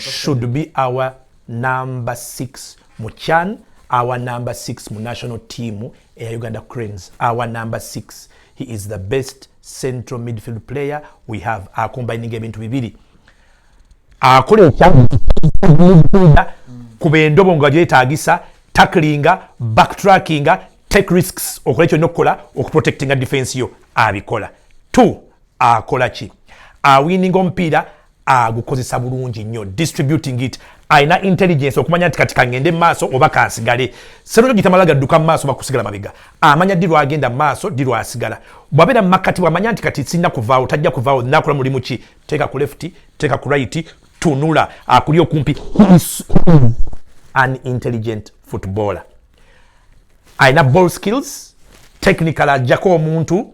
should be our number 6 mu CHAN, our number 6 mu national team Uganda Cranes, our number 6. He is the best central midfield player we have. Combining ebintu bibiri. Akole midfielder kubendobo nga yetagisa tacklinga, backtrackinga, take risks okolecho nokola okuprotectinga defense yo abikola. 2 akola ki? Winning omupiira agukozesa bulungi nnyo, distributing it. Aina intelligence okumanya nti kati kangende maaso oba kansigale. Serunyo gitamalaga dduka maaso bakusigala mabega. Amanya ddi lwagenda maaso ddi lwasigala. Bwabera makati wamanya nti kati sinna kuvaawo tajja kuvaawo nakola mulimu ki? Teeka ku left, teeka ku right, tunula akuli okumpi. He is an intelligent footballer. Aina ball skills, technical ajjako omuntu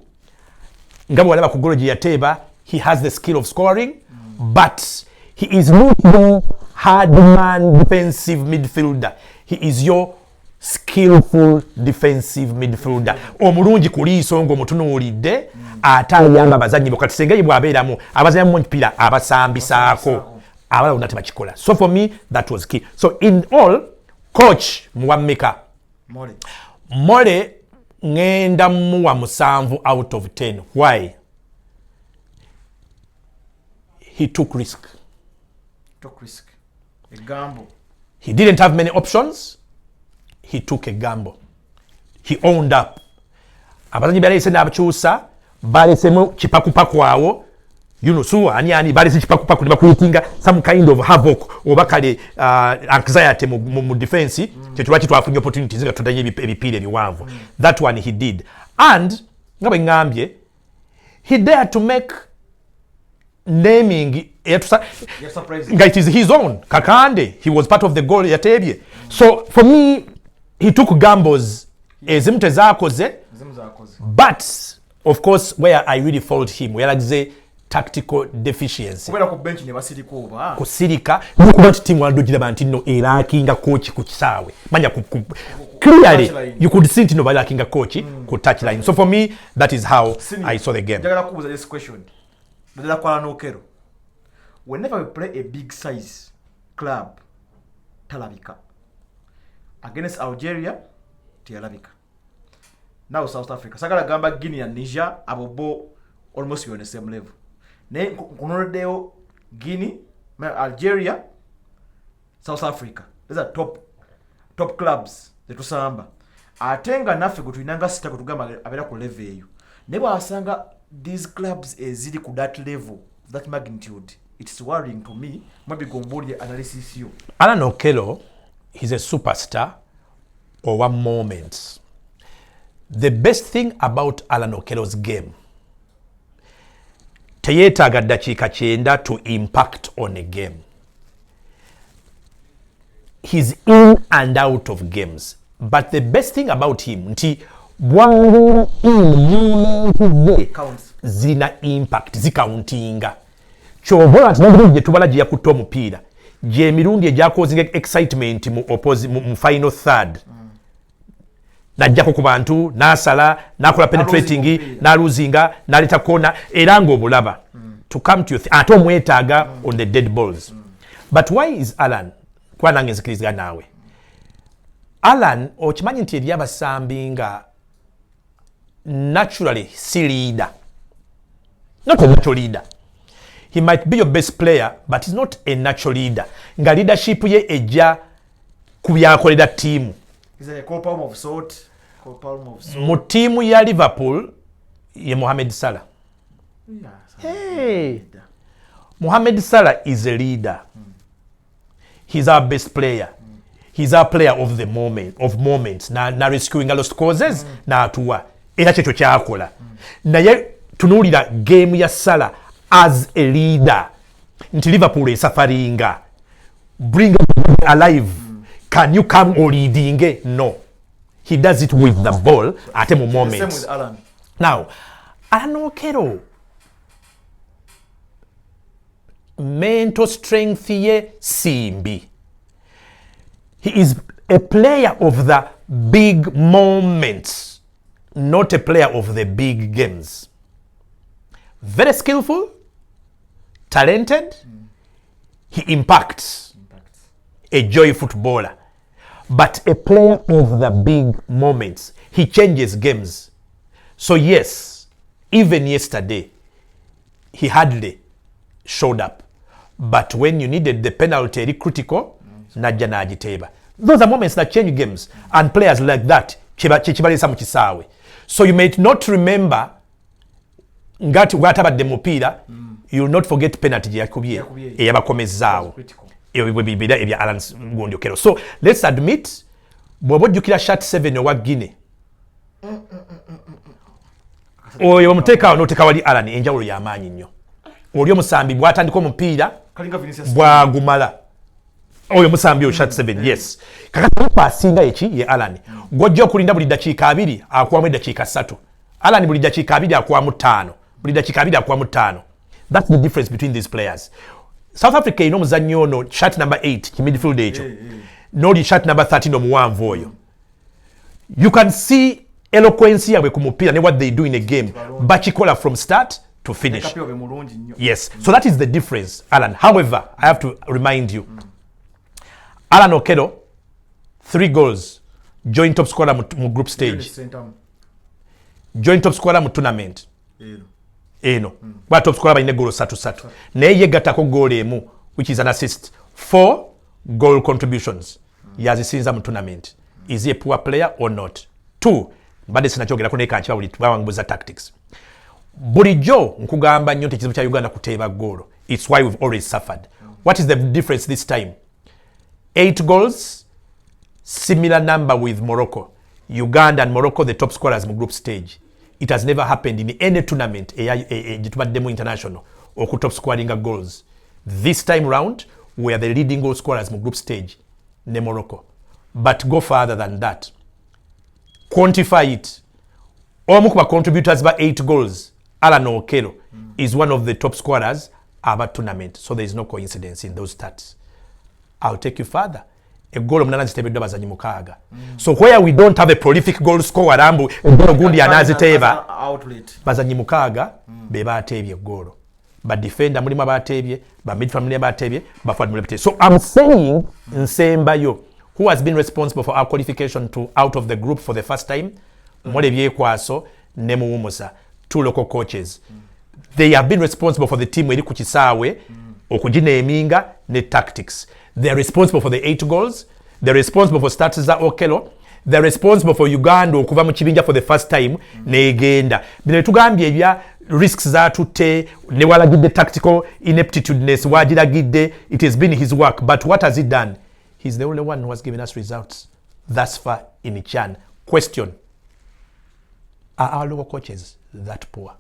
nga bwalaba ku golo gye yateeba. He has the skill of scoring, but he is not the hard man defensive midfielder. He is your skillful defensive midfielder. Omulungi kuliiso ng'omutunuulidde ate ayamba bazannyi bo kati senga ye bw'abeeramu abazannyi mu mpira abasambisaako abalawuna tebakikola. So for me that was key. So in all, coach muwammeka Mole ngenda muwa 7 out of 10. Why? He took risk. A gamble. He didn't have many options. He took a gamble. He owned up. Abazanyi balese n'abakyusa balesemu kipakupaku awo. Yunusu ani balese kipakupaku ne bakuyitinga some kind of havoc oba kale anxiety mu defense kyetulwaki twafunye opportunities nga tutanye ebipiira ebiwanvu. That one he did. And nga bwe ngambye, he dared to make naming it is his own. Kakande, he was part of the goal yatebye. So for me, he took gambles ezimu tezakoze, but of course where I really fault him where tactical deficiency kusirika nukuba timu wandogira banti no erakinga coach ku kisaawe manya clearly you could see no balakinga coach ku touchline. So for me that is how I saw the game. Jagala kubuza this question. Badala kwa Nokero. Whenever we play a big size club, talabika. Against Algeria, talabika. Now South Africa. Sagala gamba Guinea and Niger, abobo almost on the same level. Ne kunodeo Guinea, Algeria, South Africa. These are top clubs. Zetusamba. Atenga nafe kutuinanga sita kutugamba abera ku level eyo. Nebo asanga these clubs ezili ku that level, that magnitude. It's worrying to me. Maybe gomboli analysis you. Alan Okello, he's a superstar or one moment. The best thing about Alan Okello's game, teyetaga dakika 9 to impact on a game. He's in and out of games. But the best thing about him, nti bwangu in zina impact, zikauntinga. Chobola tinabiri je tubala je yakuto mupiira. Je mirundi eja causing excitement mu final third. Najja ku bantu nasala nakola penetrating na losing na leta kona erango obulaba. To come to you ate omwetaaga on the dead balls. But why is Alan kwana ngezikiriza nawe? Alan okimanyi nti eri abasambi nga naturally si leader. Not a natural leader. He might be your best player, but he's not a natural leader. Nga leadership ye eja kubyakolera team. He's a co-palm of salt. Mu team ya Liverpool ye Mohamed Salah. Yeah, hey. Mohamed Salah is a leader. He's our best player. He's our player of the moments. Na rescuing a lost causes na atuwa. Era kyecho kyakola. Naye tunulira game ya Salah as a leader. Nti Liverpool esafaringa. Bring him alive. Can you come or leading? No. He does it with the ball at a moment. Same with Alan. Now, Alan Okello, mental strength ye simbi. He is a player of the big moments, not a player of the big games. Very skillful, talented, He impacts. A joy footballer. But a player of the big moments. He changes games. So yes, even yesterday, he hardly showed up. But when you needed the penalty critical, najja n'agiteeba. Those are moments that change games. And players like that, kyekibalisa mu kisaawe. So you may not remember ngati bw'atabadde mupiira, you will not forget penalty gye yakubye eyabakomezzaawo. Ebya Alan Gondiokero. So let's admit, bw'oba ojjukira shot 7 owa Guinea, oyo omuteeka n'oteeka wali Alan, enjawulo y'amaanyi nnyo. Oli omusambi bw'atandika omupiira bw'agumala. Oyo musambi oyo shot 7, yes. Kakati asinga eki ye Alan. Gw'ojja okulinda buli dakiika 2 akuwamu eddakiika 3. Alan buli dakiika 2 akuwamu 5. Buli dakiika 2 akuwamu 5. That's the difference between these players. South Africa ino muzannyo ono shot number 8 ki midfield ekyo. Noli shot number 13 omuwanvu oyo. You can see eloquence yabwe ku mupiira ne what they do in a game. Bakikola from start to finish. Yes. So that is the difference, Alan. However, I have to remind you, Alan Okello, 3 goals, joint top scorer mu group stage. Joint top scorer mu tournament. Eno. Ba top scorer balina goal 3. Naye yegatako goal emu, which is an assist. 4 goal contributions. Yazisinza mu tournament. Is he a poor player or not? 2. Mbadde sinakyogerako naye kankiba buli bawanguza tactics. Bulijjo nkugamba nnyo tekizibu kya Uganda kuteeba goal. It's why we've always suffered. What is the difference this time? 8 goals, similar number with Morocco. Uganda and Morocco, the top scorers in group stage. It has never happened in any tournament, Demo International, or top scoring goals. This time round, we are the leading goal scorers in group stage, ne Morocco. But go further than that. Quantify it. Omukuba contributors by 8 goals. Alan Okello is one of the top scorers of a tournament. So there is no coincidence in those stats. I'll take you further. A goal of Nanazitebedo bazanyi mukaaga. So where we don't have a prolific goal scorer, ambu goal gundi anaziteba bazanyi mukaaga beba atebye goal. But defender mulimu abatebye, ba midfield mulimu abatebye, ba forward mulimu abatebye. So I'm saying Nsembayo, who has been responsible for our qualification to out of the group for the first time, Mole Byekwaso, Nemu Umusa, 2 local coaches. They have been responsible for the team eri ku kisaawe okugineeminga ne tactics. They're responsible for the 8 goals. They're responsible for stats za Okello. They're responsible for Uganda okuva mu kibinja for the first time negenda. Bino tugambye ebya risks za tutte ne walagidde tactical ineptitudeness wagiragidde. It has been his work. But what has he done? He's the only one who has given us results thus far in Chan. Question. Are our local coaches that poor?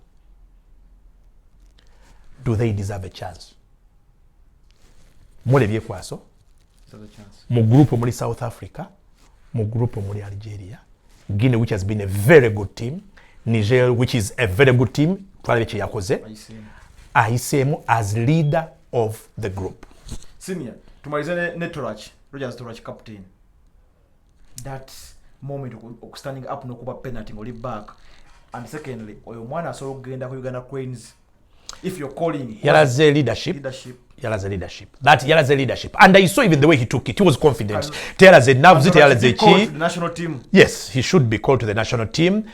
Do they deserve a chance? Mule Byekwaso, mu group muri South Africa, mu group muri Algeria, Guinea, which has been a very good team, Niger, which is a very good team, twalebe yakoze, ahisemu as leader of the group. Senior, tumalize ne Torach, Rogers Torach captain. That moment of standing up no kuba penalty ngoli back, and secondly, oyo mwana so genda ku Uganda Cranes. If you're calling Yalaze leadership. Yalaze leadership. And I saw even the way he took it. He was confident. Yalaze nerves, Yalaze chi. The national team. Yes, he should be called to the national team.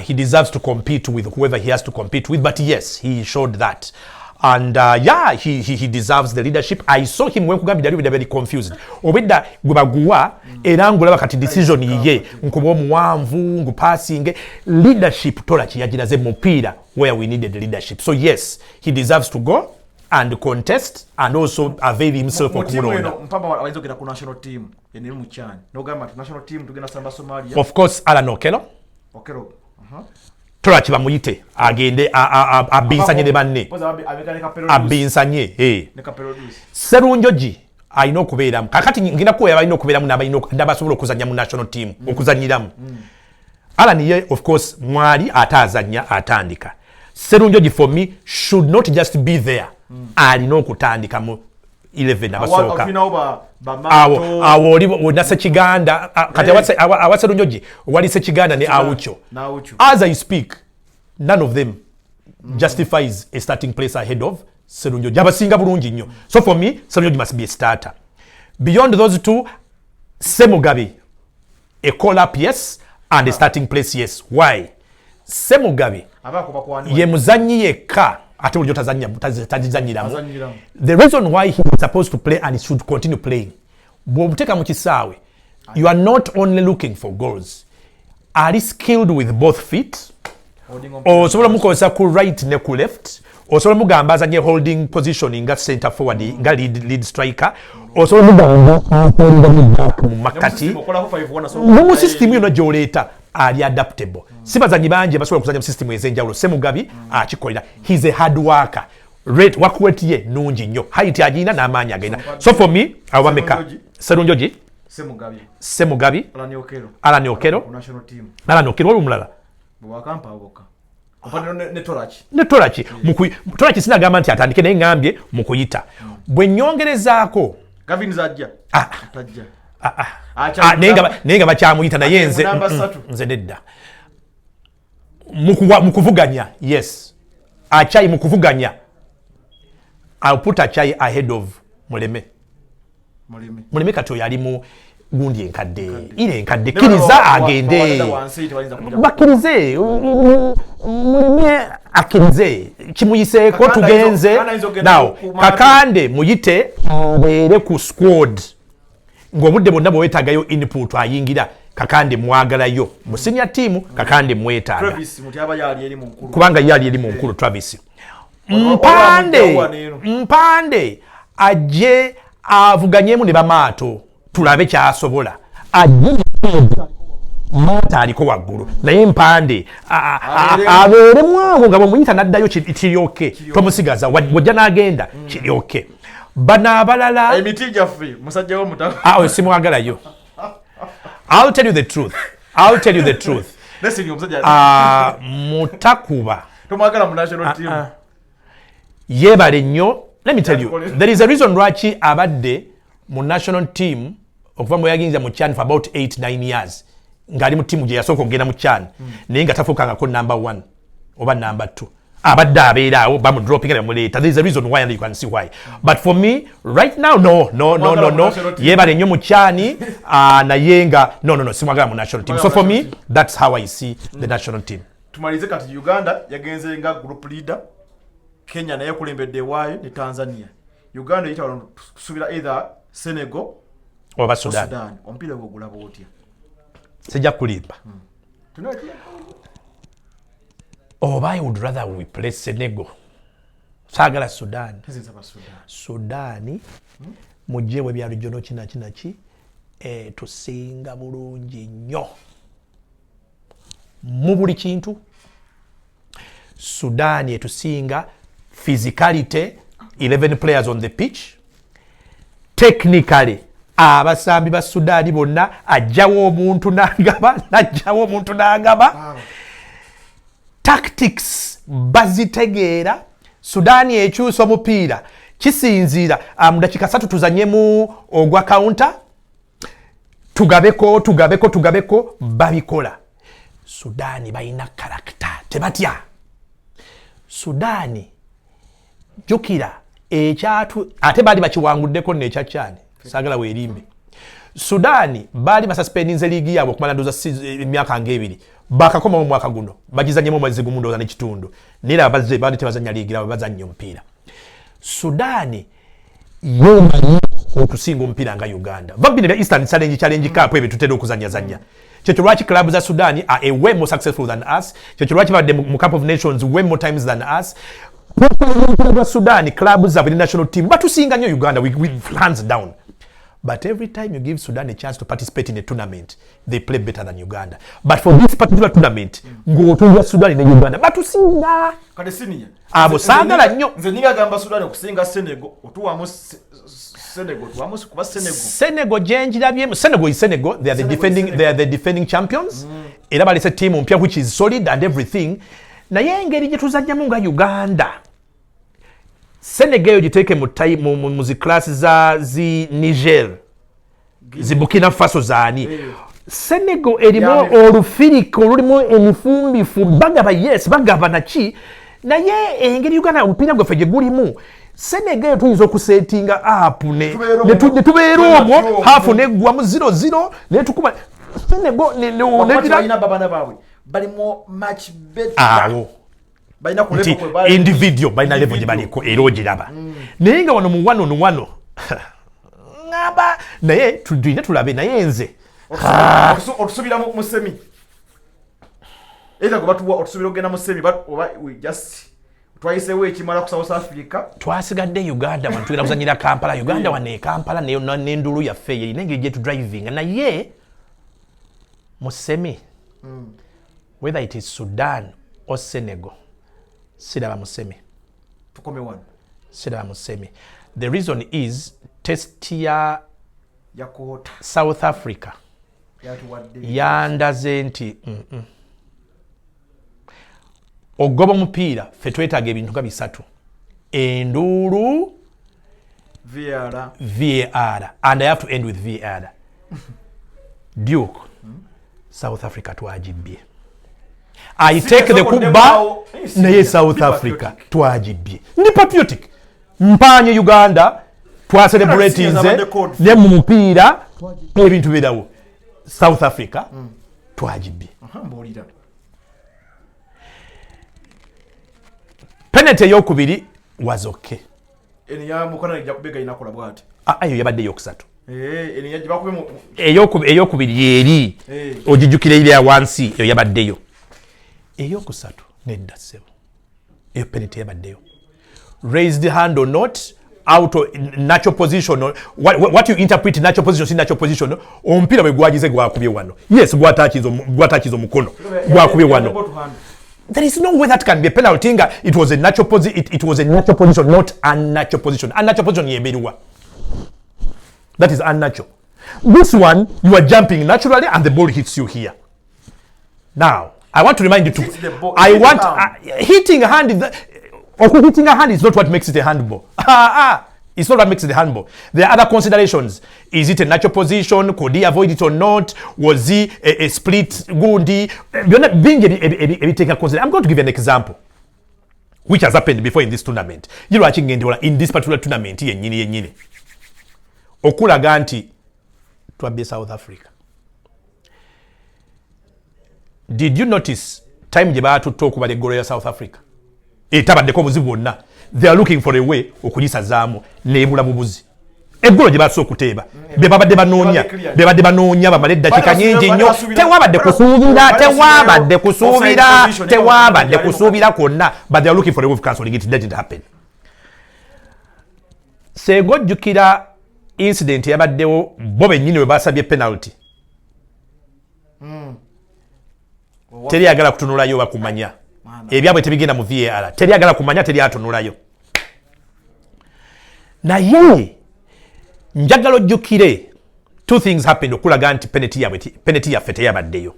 He deserves to compete with whoever he has to compete with. But yes, he showed that. And he deserves the leadership. I saw him when Kugambira was very confused. Obedda gwebaguwa era ngulaba kati decision yiye nkuba omuwanvu ngu passing leadership tola kiyagiraze mupiira where we needed leadership. So yes, he deserves to go and contest and also avail himself of kumulonda. Mpamba walizogera ku national team yeniri mu Chan. No gamba national team tugenda samba Somalia. Of course Alan Okello. Tola kiba muyite agende abinsanye ne banne. Abinsanye Serunjoji alina okubeeramu. Kakati ngina kuwa balina okubeeramu n'abasobola okuzannya mu national team okuzanyiramu. Alan ye of course mwali atazannya atandika. Serunjoji for me should not just be there. Alina okutandika mu 11 abasooka. Awo oli na Sekiganda kati awaserunjoji wali Sekiganda ne Awucho. As I speak, none of them justifies a starting place ahead of Serunjoji abasinga bulungi nnyo. So for me, Serunjoji must be a starter. Beyond those two, Semugabi, a call-up yes, and a starting place yes. Why? Semugabi, ye muzanyi yekka ate bulijjo tazanyiramu. The reason why he is supposed to play and he should continue playing, bw'obuteeka mu kisaawe, you are not only looking for goals. Are you skilled with both feet? Osobola mukozesa ku right ne ku left. Osobola mugamba azanye holding position nga center forward nga lead striker. Osobola mugamba akolinga mu makati. Mu system yo gy'oleeta ali adaptable. Si bazanyi bangi basobola kuzanya mu system ez'enjawulo. Semugabi akikolera. He's a hard worker. Work rate ye nungi nnyo. Height agina n'amaanyi agina. So for me, awameka Serunjoji, Semugabi, Alan Okero, Alan Okero olumulala. Netorachi. Torachi sinagamba nti atandike naye ngambye mu kuyita. Bwe nnyongerezaako Gavin Zajja. Naye nga bakyamuyita naye nze nedda. Mu kuvuganya, yes. Achai mu kuvuganya. I'll put Achai ahead of Muleme. Muleme kati oyo ali mu gundi enkadde. Ile enkadde kiriza agende. Bakirize. Muleme akirize. Kimuyiseeko tugenze. Now, Kakande muyite abeere ku squad. Ng'obudde bwonna bw'oweetaagayo input ayingira. Kakande mwagalayo. Mu senior team Kakande mwetaaga. Travis Mutiaba yali eri mu nkulu. Kubanga yali eri mu nkulu Travis. Mpande ajje avuganyemu ne bamaato tulabe kyasobola. Ajje mata aliko waggulu naye Mpande abeere mwago nga bwemuyita n'addayo kiri oke tomusigaza wajja n'agenda kiri oke. Bano abalala emiti gyaffe musajja w'omutaka oyo simwagalayo. I'll tell you the truth. Mutakuba tomwagala mu national team. Yebale nnyo. Let me tell you, there is a reason lwaki abadde mu national team okuva mu yaginza mu CHAN for about 8-9 years ng'ali mu tiimu gye yasooka okugenda mu CHAN naye nga tafuukangako number 1 oba number 2. Abadde abeeraawo bamudropping ne bamuleeta. There is a reason why and you can see why. But for me right now no. Yebale nnyo mu CHAN naye nga no simwagala mu national team. So for me that's how I see the national team. Tumalize kati Uganda yagenze nga group leader. Kenya naye kulembedde waayo ne Tanzania. Uganda yita kusubira either Senegal oba Sudan. Ompira gw'ogulaba otya? Sijja kulimba. I would rather we play Senegal. Saagala Sudan. Sudani mujjewe bya regional kinaki tusinga bulungi nnyo mu buli kintu. Sudan etusinga physicality, 11 players on the pitch. Technically abasambi ba Sudan bonna ajjawo omuntu n'agaba. Tactics bazitegeera. Sudan ekyusa omupiira kisinziira mu dakika 3 tuzanyemu ogwa counter tugabeko babikola. Sudan balina character tebatya. Sudan jukira ekyatu ate bali bakiwanguddeko n'ekya CHAN saagala weerimbe. Sudan bali basuspendinze liigi yaabwe okumala ndooza emyaka ng'ebiri bakakoma mu mwaka guno bagizanyemu omwezi gumu ndooza n'ekitundu naye abazze baali tebazanya liigi yaabwe bazanya omupiira. Sudan yemanyi okusinga omupiira nga Uganda. Vabine Eastern Challenge Cup ebyo tutera okuzanyazanya. Kyekyo lwaki club za Sudan are way more successful than us. Kyekyo lwaki badde mu Cup of Nations way more times than us. Sudan club za the national team batusinga nnyo Uganda with hands down. But every time you give Sudan a chance to participate in a tournament, they play better than Uganda. But for this particular tournament, ng'otunya Sudan ne Uganda batusinga. Kati siniya. Abo saagala nnyo. Nze ninga gamba Sudan okusinga Senegal otuwamu Senegal tuwamu kuba Senegal. Senegal jenjirabyemu. Senegal is Senegal. They are the defending champions. Era balese team mpya which is solid and everything. Naye engeri gye tuzannyamu nga Uganda. Senegal yo giteeke mu zi class za zi Niger. Zi Burkina Faso zaani. Senegal erimu olufiriko olulimu emifumbifu bagaba yes bagaba naki naye engeri Uganda omupiira gwaffe gye gulimu Senegal tuyinza okusetinga app ne tubeera omwo hafu neggwa mu 0-0 ne tukuma Senegal ne balina babana baabwe balimo much better balina ku level kwe bali individual balina level gye baliko era ogiraba naye nga wano mu wano ngamba naye tudine tulabe naye nze otusubira mu semi either kubatuwa otusubira ogenda mu semi but we just twayiseewo ekimala ku South Africa twasigadde Uganda wano tugenda kuzanyira Kampala Uganda wane Kampala n'endulu yaffe erina engeri gye tu driving naye mu semi whether it is Sudan or Senegal siraba mu semi tukome wano siraba mu semi the reason is test ya yakota South Africa yandaze nti ogoba mupiira fe twetaaga ebintu nga bisatu endulu VAR and I have to end with VAR Duke South Africa twagibye I take the kuba naye South Africa twagibye ndi patriotic mpanye Uganda twa celebrate nze ne mu mupiira ebintu birawo South Africa twagibye penalty eyokubiri was okay eniya mukana jakubega inakola bwati ayo yabadde yokusatu eniya jibakube mu eyokubiri yeri ogijukire ile ya wansi eyo yabaddeyo eyokusatu nedda sebo eyo penalty yabaddeyo raised hand or not out of natural position or what you interpret natural position si natural position ompira bwe gwagize gwakubye wano yes gwatakizo mukono gwakubye wano there is no way that can be a penalty it was a natural position it was a natural position not unnatural position unnatural position yeberiwa that is unnatural this one you are jumping naturally and the ball hits you here now I want to remind you to hitting a hand hitting a hand is not what makes it a handball it's not what makes it a handball. There are other considerations. Is it a natural position? Could he avoid it or not? Was he a split gundi? I'm going to give you an example which has happened before in this tournament. You're watching in this particular tournament yenyini okulaga nti twabye South Africa. Did you notice time gye baatutta the goal ya South Africa? Etabaddeko obuzibu bwonna. They are looking for a way okugisazaamu nebula bubuzi eggolo gye basobola okuteeba bebabadde banoonya bamala eddakiika nyingi nnyo tewabadde kusuubira kwonna but they are looking for a way of cancelling it didn't happen. Senga ojjukira incident yabaddewo bo bennyini we basabye penalty teri yagala kutunulayo bakumanya ebyabwe tebigenda mu VAR teri agala kumanya teri atunulayo naye njagala ojjukire two things happened okulaga nti penalty yaffe teyabaddeyo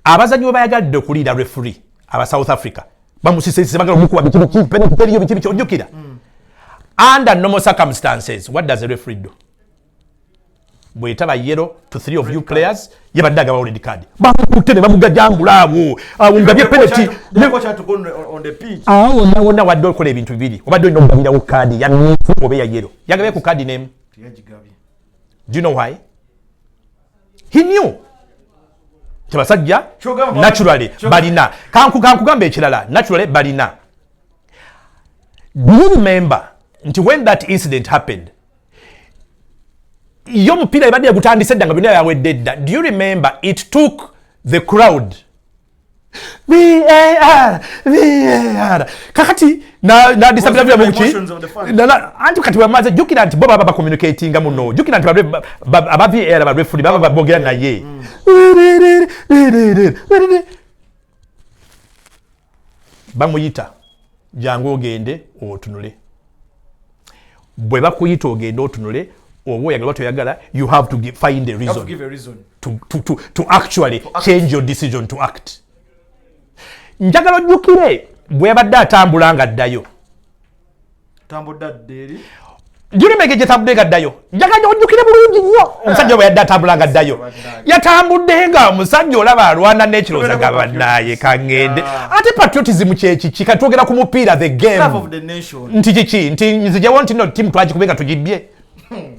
abazanyi bwe bayagadde okuliira referee aba South Africa bamusisise bagala omukuba bikibi penalty teriyo bikibi ojjukira under normal circumstances what does a referee do? Bwetaba yellow to 3 of you players yabadde agaba red card bamukutte ne bamugajangula abo ngabye penalty on the pitch wonna wadde okola ebintu bibiri obadde olina okugabirawo kaadi ya mmyufu oba ya yellow yagabye ku kaadi nemu do you know why? He knew tebasajja naturally balina kankugamba ekirala naturally balina. Do you remember nti when that incident happened yo mupiira ebadde yagutandise edda nga byonna yawedde edda. Do you remember it took the crowd VAR kakati na disability muki anti kati bamaze jukira nti bo baba communicating muno jukira nti aba VAR aba referee baba bogera naye bamuyita jangu ogende otunule bwe bakuyita ogende otunule obo yagala toyagala you have to find a reason to actually change your decision to act. Njagala ojjukire bwe badde atambula nga addayo tambudde dderi Julimege jetambudde gaddayo. Njaganya ojjukire bulungi nnyo. Omusajja bwe yadde atambula gaddayo. Yatambudde nga omusajja olaba alwana n'ekiroza nga bannaye kangende. Ate patriotism kyeki kati twogera ku mupiira the game. Nti kiki nti nzijawo nti no timu twagikubenga tugibbye.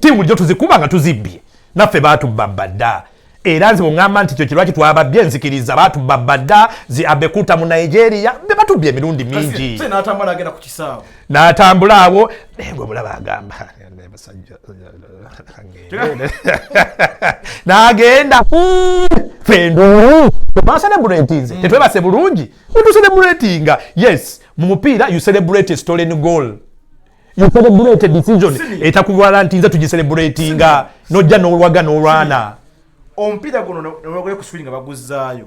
Timu lyo tuzikuba nga tuzibbye. Naffe baatubba badda. Era nze bw'ŋŋamba nti kyo kirwaki twababbye nzikiriza baatubba badda zi abekuta mu Nigeria be batubbye emirundi mingi. N'atambula agenda ku kisaawe. N'atambula awo gwe mulaba agamba n'agenda fendu tebaselebratinze tetwebase bulungi wetuselebratinga. Yes, mu mupiira you celebrate a stolen goal, you celebrate a decision etakubwala nti nze tugiselebratinga nojja n'olwaga n'olwana. Omupiira guno n'olwagala kuswinga baguzzaayo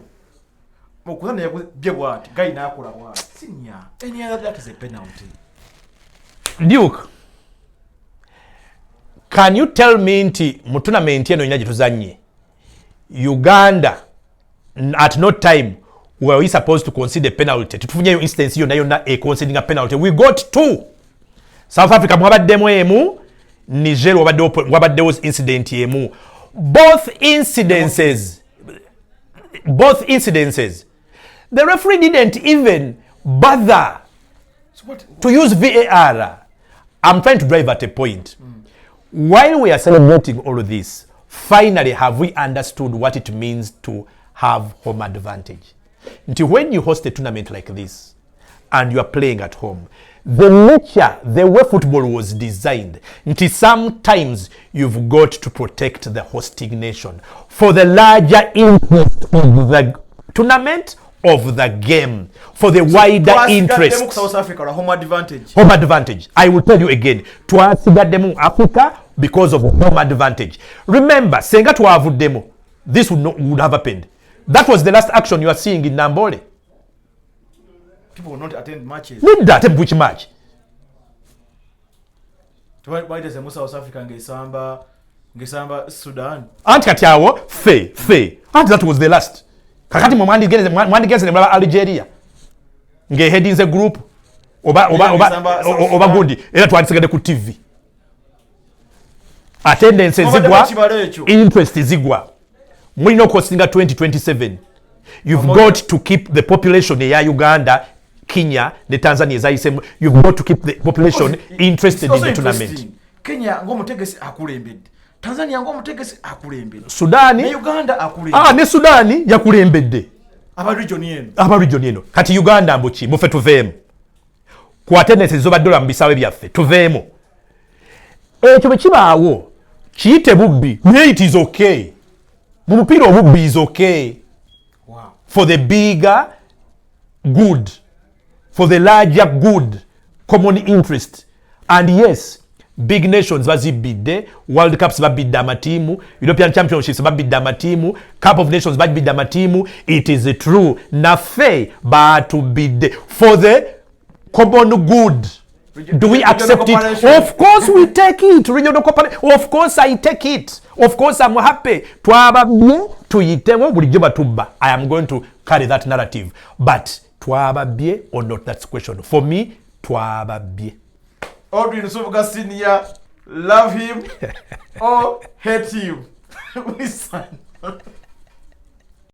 okuzana yagubbye bw'ati gayi n'akola bw'ati sinya any other that is a penalty. Duke, can you tell me nti mu tournament eno ina gituzanye Uganda at no time were we supposed to concede a penalty? Tufunye instance yonna yonna a conceding a penalty. We got 2. South Africa mwabaddemu emu, Niger wabaddewo incident emu. Both incidences, the referee didn't even bother to use VAR. I'm trying to drive at a point. While we are celebrating all of this, finally have we understood what it means to have home advantage? Until when you host a tournament like this and you are playing at home, the nature, the way football was designed, until sometimes you've got to protect the hosting nation for the larger interest of the tournament, of the game, for the wider interest. South Africa, home advantage. Home advantage. I will tell you again. Twasigaddemu Africa because of home advantage. Remember, senga twavuddemu, this would have happened. That was the last action you are seeing in Nambole. People will not attend matches. Didn't attend which match? Why does South Africa ngesamba Sudan? Anti kati awo fe. And that was the last. Kakati mwandigeze ne mlaba Algeria. Nge headinze group oba gundi era twandisigadde ku TV. Attendance zigwa, interest zigwa. Mulina okusinga 2027. You've got to keep the population ya Uganda, Kenya, ne Tanzania ezayisemu. You've got to keep the population interested in the tournament. Kenya ng'omutegesi akulembedde. Tanzania ng'omutegesi akulembedde. Sudani ne Uganda akulembedde. Ne Sudani yakulembedde. Aba region eno. Kati Uganda mbuki mufe tuveemu. Ku attendance zobadde mu bisaawe byaffe tuveemu. Ekyo bwe kibaawo kiyite bubbi. It is okay. Mu mupiira obubbi is okay. Wow. For the bigger good, for the larger good, common interest. And yes, big nations bazibidde, World Cups babidde amatiimu, European Championships babidde amatiimu, Cup of Nations babidde amatiimu. It is true. Naffe batubidde for the common good. Do we accept it? Of course we take it. Regional cooperation. Of course I take it. Of course I'm happy. Twababye tuyitemo bulijjo batubba. I am going to carry that narrative. But twababye or not, that's the question. For me, twababye. Audrey Nsubuga Senior, love him or hate him.